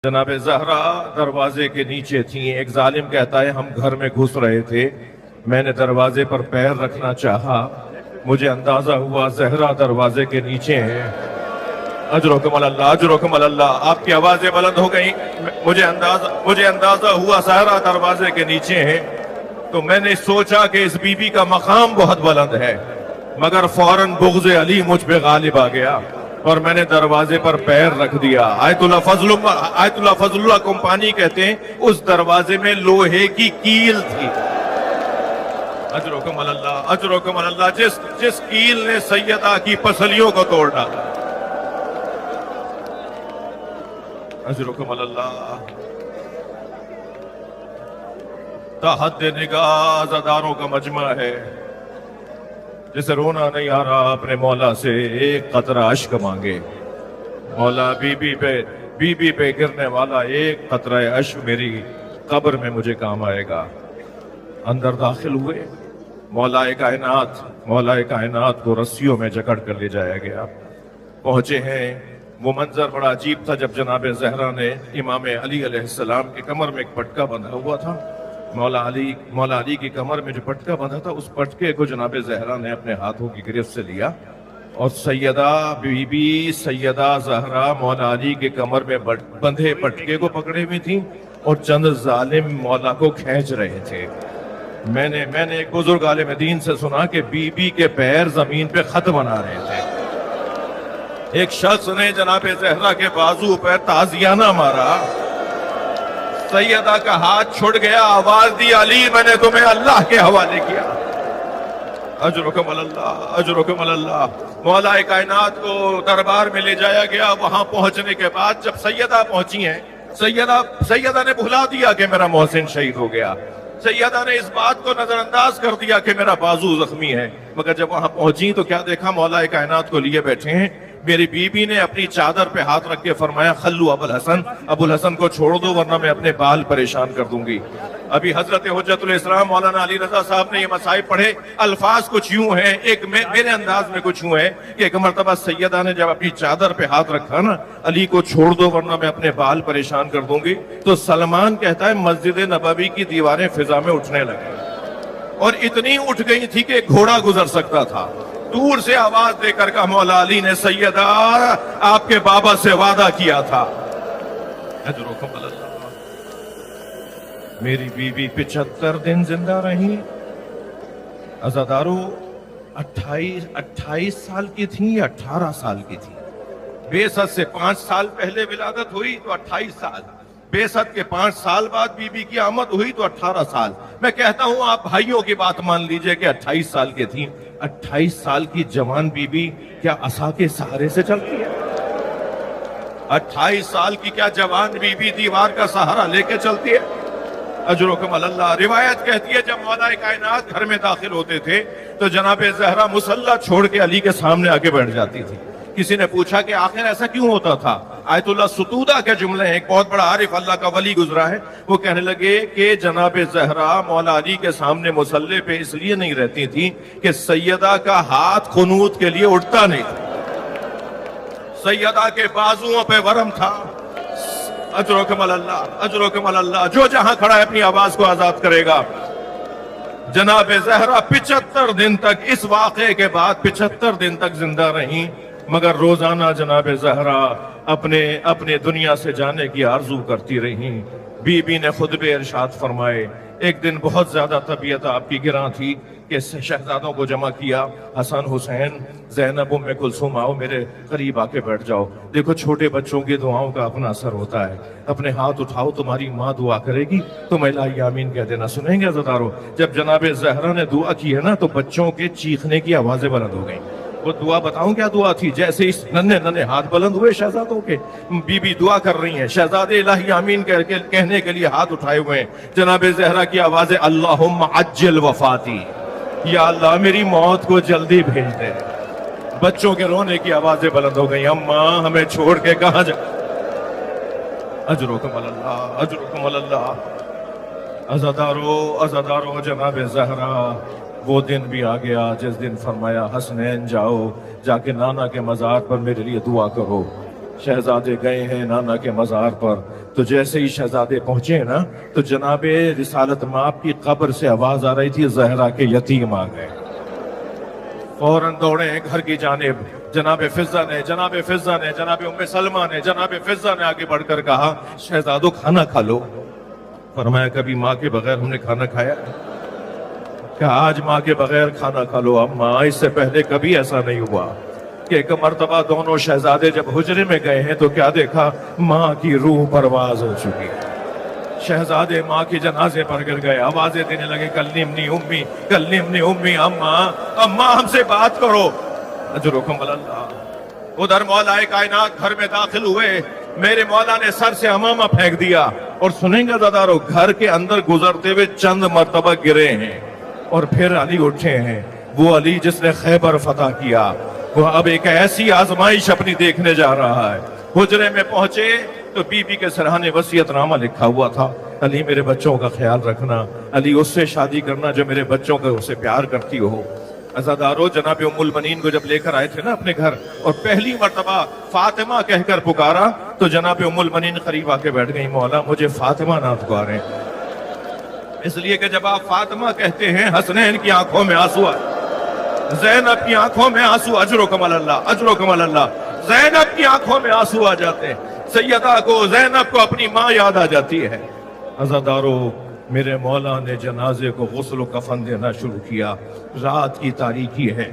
جناب زہرا دروازے کے نیچے تھیں. ایک ظالم کہتا ہے ہم گھر میں گھس رہے تھے, میں نے دروازے پر پیر رکھنا چاہا, مجھے اندازہ ہوا زہرا دروازے کے نیچے ہیں. اجرکم اللہ, اجرکم اللہ. آپ کی آوازیں بلند ہو گئیں. مجھے اندازہ ہوا زہرا دروازے کے نیچے ہیں, تو میں نے سوچا کہ اس بی بی کا مقام بہت بلند ہے, مگر فوراً بغض علی مجھ پہ غالب آ گیا اور میں نے دروازے پر پیر رکھ دیا. آیت اللہ فضل اللہ کمپانی کہتے ہیں اس دروازے میں لوہے کی کیل تھی. اجرکم اللہ, اجرکم اللہ. جس کیل نے سیدہ کی پسلیوں کو توڑ ڈالا. اجرکم اللہ. تحت نگاہ عزاداروں کا مجمع ہے, جسے رونا نہیں آ رہا اپنے مولا سے ایک قطرہ اشک مانگے. مولا بی بی پہ گرنے والا ایک قطرہ اشک میری قبر میں مجھے کام آئے گا. اندر داخل ہوئے. مولا کائنات کو رسیوں میں جکڑ کر لے جایا گیا. پہنچے ہیں. وہ منظر بڑا عجیب تھا جب جناب زہرا نے امام علی علیہ السلام کی کمر میں ایک پٹکا بندھا ہوا تھا. مولا علی کی کمر میں جو پٹکا بندھا تھا, اس پٹکے کو جناب زہرا نے اپنے ہاتھوں کی گرفت سے لیا اور سیدہ بی بی سیدہ زہرا مولا علی کے کمر میں بندھے پٹکے کو پکڑے ہوئی تھیں اور چند ظالم مولا کو کھینچ رہے تھے. میں نے ایک بزرگ عالم دین سے سنا کہ بی بی کے پیر زمین پہ خط بنا رہے تھے. ایک شخص نے جناب زہرا کے بازو پہ تازیانہ مارا. سیدہ کا ہاتھ چھوٹ گیا, آواز دی علی میں نے تمہیں اللہ کے حوالے کیا. اجرکم اللہ, اجرکم اللہ. مولا کائنات کو دربار میں لے جایا گیا. وہاں پہنچنے کے بعد جب سیدہ پہنچی ہیں, سیدہ نے بھلا دیا کہ میرا محسن شہید ہو گیا. سیدہ نے اس بات کو نظر انداز کر دیا کہ میرا بازو زخمی ہے. مگر جب وہاں پہنچی تو کیا دیکھا, مولا کائنات کو لیے بیٹھے ہیں. میری بی بی نے اپنی چادر پہ ہاتھ رکھ کے فرمایا خلو ابو الحسن کو چھوڑ دو ورنہ میں اپنے بال پریشان کر دوں گی. ابھی حضرت حجت الاسلام مولانا علی رضا صاحب نے یہ مصائب پڑھے. الفاظ کچھ یوں ہیں, ایک میرے انداز میں کچھ یوں ہے کہ ایک مرتبہ سیدہ نے جب اپنی چادر پہ ہاتھ رکھا نا, علی کو چھوڑ دو ورنہ میں اپنے بال پریشان کر دوں گی, تو سلمان کہتا ہے مسجد نبوی کی دیواریں فضا میں اٹھنے لگی اور اتنی اٹھ گئی تھی کہ گھوڑا گزر سکتا تھا. دور سے آواز دے کر کہا مولا علی نے سیدہ آپ کے بابا سے وعدہ کیا تھا. اجرکم اللہ. میری بی بی 75 دن زندہ رہی. عزادارو 28 سال کی تھی یا 18 سال کی تھی. بیست سے 5 سال پہلے ولادت ہوئی تو 28 سال. بیست کے 5 سال بعد بی بی کی آمد ہوئی تو 18 سال. میں کہتا ہوں آپ بھائیوں کی بات مان لیجئے کہ 28 سال کی تھی. 28 سال کی جوان بی بی کیا عصا کے سہارے سے چلتی ہے؟ 28 سال کی کیا جوان بی بی دیوار کا سہارا لے کے چلتی ہے؟ اجرکم اللہ. روایت کہتی ہے جب مولا کائنات گھر میں داخل ہوتے تھے تو جناب زہرا مصلی چھوڑ کے علی کے سامنے آگے بیٹھ جاتی تھی. کسی نے پوچھا کہ آخر ایسا کیوں ہوتا تھا؟ آیت اللہ ستودہ کے جملے ہیں, ایک بہت بڑا عارف اللہ کا ولی گزرا ہے, وہ کہنے لگے کہ جناب زہرا مولا علی کے سامنے مصلی پہ اس لیے نہیں رہتی تھی کہ سیدہ کا ہاتھ قنوت کے لیے اٹھتا نہیں تھا. سیدہ کے بازوؤں پہ ورم تھا. اجرکم اللہ, اجرکم اللہ. جو جہاں کھڑا ہے اپنی آواز کو آزاد کرے گا. جناب زہرا 75 دن تک, اس واقعے کے بعد 75 دن تک زندہ رہیں, مگر روزانہ جناب زہرا اپنے دنیا سے جانے کی آرزو کرتی رہیں. بی بی نے خطبہ ارشاد فرمائے. ایک دن بہت زیادہ طبیعت آپ کی گراں تھی کہ شہزادوں کو جمع کیا. حسن حسین زینب ام کلثوم آؤ میرے قریب آ کے بیٹھ جاؤ. دیکھو چھوٹے بچوں کی دعاؤں کا اپنا اثر ہوتا ہے. اپنے ہاتھ اٹھاؤ, تمہاری ماں دعا کرے گی, تم الہی آمین کہہ دینا. سنیں گے عزادارو, جب جناب زہرا نے دعا کی ہے نا تو بچوں کے چیخنے کی آوازیں بلند ہو گئیں. وہ دعا بتاؤں کیا دعا تھی؟ جیسے اس ننھے ہاتھ بلند ہوئے شہزادوں کے, بی بی دعا کر رہی ہیں, شہزادے الہی آمین کہنے کے لیے ہاتھ اٹھائے ہوئے ہیں. جناب زہرا کی آواز اللہم عجل وفاتی, یا اللہ میری موت کو جلدی بھیج دے. بچوں کے رونے کی آوازیں بلند ہو گئیں. اماں ہمیں چھوڑ کے کہاں جا. اجرکم اللہ, اجرکم اللہ. عزادارو جناب زہرا وہ دن بھی آ گیا جس دن فرمایا حسنین جاؤ, جا کے نانا کے مزار پر میرے لیے دعا کرو. شہزادے گئے ہیں نانا کے مزار پر, تو جیسے ہی شہزادے پہنچے نا تو جناب رسالت مآب کی قبر سے آواز آ رہی تھی زہرا کے یتیم آ گئے. فوراً دوڑے گھر کی جانب. جناب فضہ نے جناب ام سلمہ نے جناب فضہ نے آگے بڑھ کر کہا شہزادو کھانا کھا لو. فرمایا کبھی ماں کے بغیر ہم نے کھانا کھایا؟ کہ آج ماں کے بغیر کھانا کھا لو اماں. اس سے پہلے کبھی ایسا نہیں ہوا کہ ایک مرتبہ دونوں شہزادے جب حجرے میں گئے ہیں تو کیا دیکھا؟ ماں کی روح پرواز ہو چکی ہے. شہزادے ماں کے جنازے پر گر گئے, آوازیں دینے لگے کلمنی امی کلمنی امی. اماں ہم سے بات کرو. اجرکم اللہ. ادھر مولا کائنات گھر میں داخل ہوئے, میرے مولا نے سر سے امامہ پھینک دیا. اور سنیں گے دادارو, گھر کے اندر گزرتے ہوئے چند مرتبہ گرے ہیں اور پھر علی اٹھے ہیں. وہ علی جس نے خیبر فتح کیا, وہ اب ایک ایسی آزمائش اپنی دیکھنے جا رہا ہے. حجرے میں پہنچے تو بی بی کے سرحانے وصیت نامہ لکھا ہوا تھا, علی میرے بچوں کا خیال رکھنا, علی اس سے شادی کرنا جو میرے بچوں کا اسے پیار کرتی ہو. عزادارو جناب ام المنین کو جب لے کر آئے تھے نا اپنے گھر اور پہلی مرتبہ فاطمہ کہہ کر پکارا تو جناب ام المنین قریب آ کے بیٹھ گئی, مولا مجھے فاطمہ نہ پکاریں, اس لیے کہ جب آپ فاطمہ کہتے ہیں حسنین کی آنکھوں میں آنسو آئے, زینب کی آنکھوں میں آنسو, اجرکم اللہ, زینب کی آنکھوں میں آنسو آ جاتے ہیں. سیدہ کو زینب کو اپنی ماں یاد آ جاتی ہے. عزادارو میرے مولا نے جنازے کو غسل و کفن دینا شروع کیا. رات کی تاریکی ہے.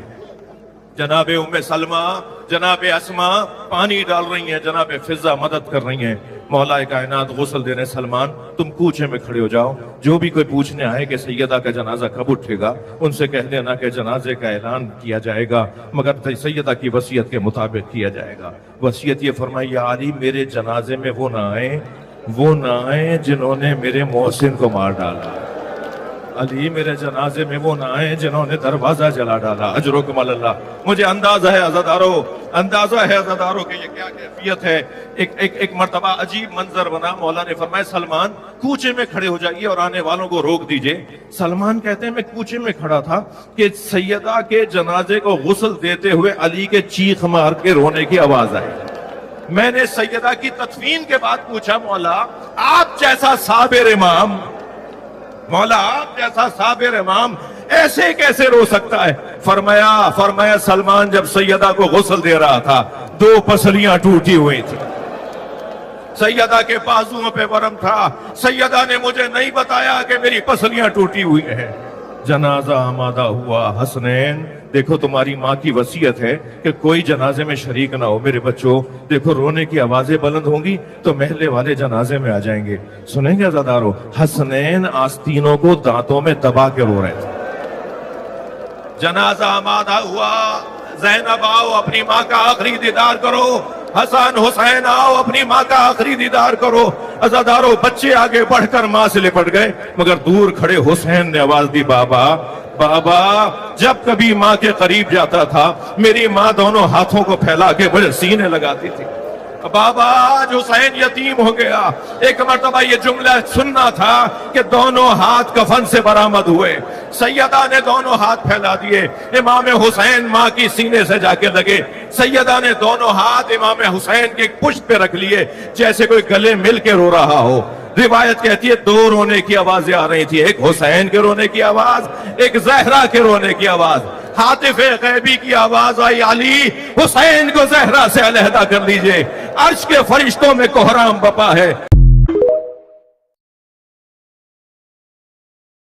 جناب ام سلمہ جناب اسما پانی ڈال رہی ہیں, جناب فضہ مدد کر رہی ہیں. مولا کائنات غسل دینے, سلمان تم کوچے میں کھڑے ہو جاؤ, جو بھی کوئی پوچھنے آئے کہ سیدہ کا جنازہ کب اٹھے گا ان سے کہہ دینا کہ جنازے کا اعلان کیا جائے گا مگر سیدہ کی وصیت کے مطابق کیا جائے گا. وصیت یہ فرمائی یا علی میرے جنازے میں وہ نہ آئیں جنہوں نے میرے محسن کو مار ڈالا. علی میرے جنازے میں وہ نہ آئیں جنہوں نے دروازہ جلا ڈالا. اجرکم اللہ. مجھے اندازہ ہے عزادارو کہ یہ کیا کیفیت ہے. ایک مرتبہ عجیب منظر بنا. مولا نے فرمایا سلمان کوچے میں کھڑے ہو جائیے اور آنے والوں کو روک دیجئے. سلمان کہتے ہیں میں کوچے میں کھڑا تھا کہ سیدہ کے جنازے کو غسل دیتے ہوئے علی کے چیخ مار کے رونے کی آواز آئی. میں نے سیدہ کی تدفین کے بعد پوچھا مولا آپ جیسا صابر امام ایسے کیسے رو سکتا ہے؟ فرمایا سلمان جب سیدہ کو غسل دے رہا تھا 2 پسلیاں ٹوٹی ہوئی تھی, سیدہ کے بازوؤں پہ ورم تھا, سیدہ نے مجھے نہیں بتایا کہ میری پسلیاں ٹوٹی ہوئی ہیں. جنازہ آمادہ ہوا. حسنین دیکھو تمہاری ماں کی وصیت ہے کہ کوئی جنازے میں شریک نہ ہو. میرے بچوں دیکھو رونے کی آوازیں بلند ہوں گی تو محلے والے جنازے میں آ جائیں گے. سنیں گے عزادارو, حسنین آستینوں کو دانتوں میں دبا کے رو رہے تھے. جنازہ آمادہ ہوا. زینب آؤ اپنی ماں کا آخری دیدار کرو, حسن حسین آؤ اپنی ماں کا آخری دیدار کرو. عزادارو بچے آگے بڑھ کر ماں سے لپٹ گئے مگر دور کھڑے حسین نے آواز دی بابا جب کبھی ماں کے قریب جاتا تھا میری ماں دونوں ہاتھوں کو پھیلا کے بڑے سینے لگاتی تھی. بابا آج حسین یتیم ہو گیا. ایک مرتبہ یہ جملہ سننا تھا کہ دونوں ہاتھ کفن سے برآمد ہوئے. سیدہ نے دونوں ہاتھ پھیلا دیے, امام حسین ماں کی سینے سے جا کے لگے. سیدہ نے دونوں ہاتھ امام حسین کے پشت پہ رکھ لیے جیسے کوئی گلے مل کے رو رہا ہو. روایت کہتی ہے 2 رونے کی آوازیں آ رہی تھی, ایک حسین کے رونے کی آواز, ایک زہرا کے رونے کی آواز. حاطف غیبی کی آواز آئی علی حسین کو زہرا سے علیحدہ کر لیجئے, عرش کے فرشتوں میں کوہرام بپا ہے.